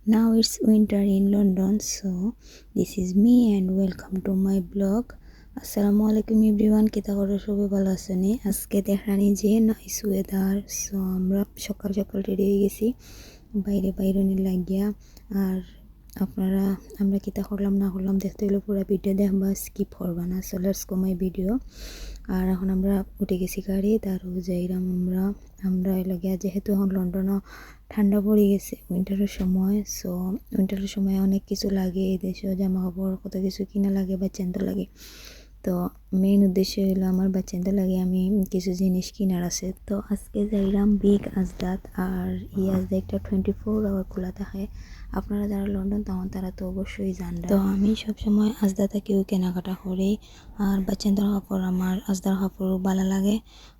Now it's winter in London, so this is me and welcome to my blog. আসসালামু আলাইকুম everyone, কিতা করো সবাই ভালো আছেন? আজকে দেখানি যে নাইস ওয়েদার, সো আমরা সকাল সকাল রেডি হয়ে গেছি বাইরে বাইরনি লাগিয়া। আর আপনারা আমরা কিতা করলাম না করলাম দেখতে হলে পুরো ভিডিও দেখবা, স্কিপ করবা না। So let's go my video. আর এখন আমরা উঠে গেছি গাড়ি, তারও যাইলাম আমরা লাগিয়া, যেহেতু এখন লন্ডনও ঠান্ডা পড়ে গেছে উইন্টারের সময়। সো উইন্টারের সময় অনেক কিছু লাগে, এই দেশে জামা কাপড় কত কিছু কিনা লাগে, বাচ্চাদের লাগে। তো মেইন উদ্দেশ্য হলো আমার বাচ্চাদের লাগে আমি কিছু জিনিস কিনার আছে। তো আজকে যাইলাম বিগ আজদাত, আর এই আজদাতটা 24 আওয়ার খোলা থাকে। আপনারা যারা লন্ডন তখন তারা তো অবশ্যই জানবেন। তো আমি সবসময় আজদা থেকেও কেনাকাটা করি। আর বাচ্চাদের কাপড় আমার আজদার কাপড়ও ভালো লাগে,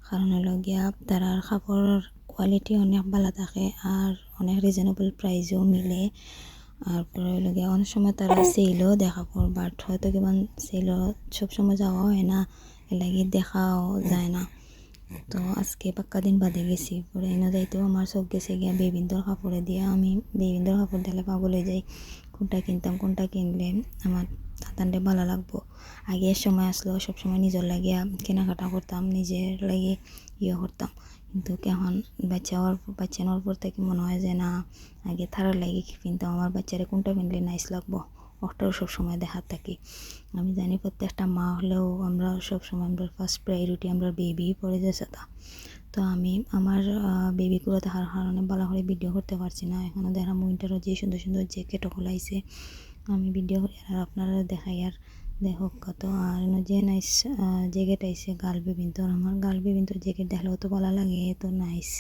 কারণ হলো গিয়া তারার কাপড়ের কোয়ালিটি অনেক ভালো থাকে আর অনেক রিজনেবল প্রাইসেও মিলে। আর পরে হলো গিয়া অনেক সময় তারা সেলও দেখা পড়, বাট হয়তো কেমন সেলও সবসময় যাওয়া হয় না, এর লাগে দেখাও যায় না। তো আজকে পাক্কা দিন বাদে গেছি, পরে এনে যাইতেও আমার চোখ গেছে গিয়া বেবিন্দর কাপড়ে দিয়া। আমি বেবিন্দর কাপড় দিলে পাগল হয়ে যাই, কোনটা কিনতাম কোনটা কিনলে আমার তাতানটা ভালো লাগবো। আগের সময় আসলো সবসময় নিজের লাগিয়া কেনাকাটা করতাম, নিজের লাগে করতাম। কিন্তু এখন বাচ্চা নেওয়ার পর থেকে মনে হয় যে না, আগে থারার লাগে কি কিনতাম, আমার বাচ্চারা কোনটা কিনলে নাইস লাগবো ওটাও সবসময় দেখার থাকি। আমি জানি প্রত্যেকটা মা হলেও আমরা সবসময় আমরা ফার্স্ট প্রায়োরিটি আমরা বেবি পড়ে যাচ্ছে তা। তো আমি আমার বেবিগুলো দেখার কারণে ভালো করে ভিডিও করতে পারছি না। এখনও দেখলাম উইন্টারও যে সুন্দর সুন্দর জ্যাকেটও খোলাইছে, আমি ভিডিও করি আর আপনারা দেখাই আর দেখো কত। আর যে নাইস জ্যাকেট আইসে গার্ল বেবিন্তর, আমার গার্ল বেবিন্তর জ্যাকেট দেখলেও তো ভালো লাগে, তো নাইস।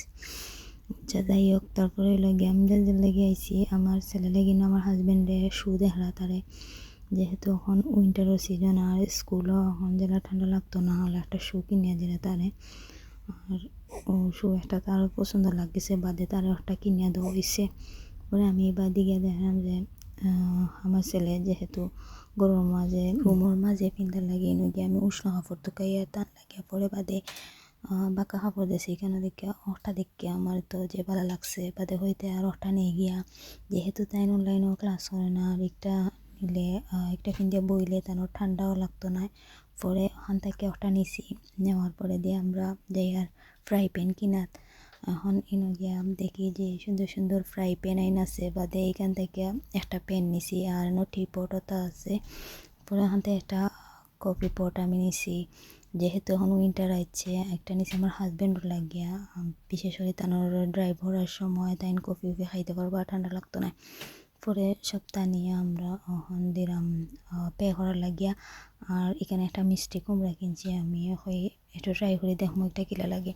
আচ্ছা যাই হোক, তারপরে লাগে আমি লেগে আইসি আমার ছেলে লেগে আমার হাজব্যান্ডে শু দেখলা তারে, যেহেতু এখন উইন্টারের সিজন আর স্কুলও এখন জেলা ঠান্ডা লাগতো না, হলে একটা শু কিনিয়ে দিলে তারে। আর শু একটা তার পছন্দ লাগছে, বাদে তার একটা কিনিয়ে দেওয়া হয়েছে। পরে আমি এবার দিকে দেখলাম যে আমার ছেলে যেহেতু গরমের মাঝে ঘুমোর মাঝে পিন্তার লাগিয়ে গিয়ে আমি উষ্ণ কাপড় টুকাইয়া টান লাগিয়ে পরে বাদে বাঁকা কাপড় দিয়েছি। কেন দেখে ওটা দেখে আমার তো যে ভালো লাগছে, বাদে হইতে আর ওটা নিয়ে গিয়া, যেহেতু তাই অনলাইনেও ক্লাস করে না, আর একটা নিলে একটা কিনতে বইলে তার ঠান্ডাও লাগতো না। পরে ওখান থেকে ওটা নিছি, নেওয়ার পরে দিয়ে আমরা যাই আর ফ্রাই প্যান কিনাত। এখন গিয়া দেখি যে সুন্দর সুন্দর ফ্রাই প্যান আইন আছে, বাদে এইখান থেকে একটা প্যান নিছি আর টি পটও আছে। পরে ওখান থেকে একটা কফি পট আমি নিছি, যেহেতু এখন উইন্টার আইছে একটা নিছি আমার হাজব্যান্ডও লাগিয়া, বিশেষ করে তানোর ড্রাইভ করার সময় তাই কফি খাইতে পারবো আর ঠান্ডা লাগতো না। পরে সপ্তাহ নিয়ে আমরা এখন দিলাম পে করার লাগিয়া। আর এখানে একটা মিষ্টি কুমড়া কিনছি, আমি একটু ট্রাই করে দেখবো একটা কিলা লাগে।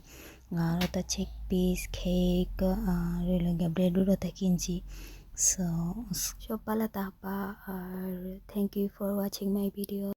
আর ওটা চিক পিস কেক আর লাগিয়া ব্রেডের ওটা কিনছি। সো সব ভালো থাকবা, আর thank you for watching my video.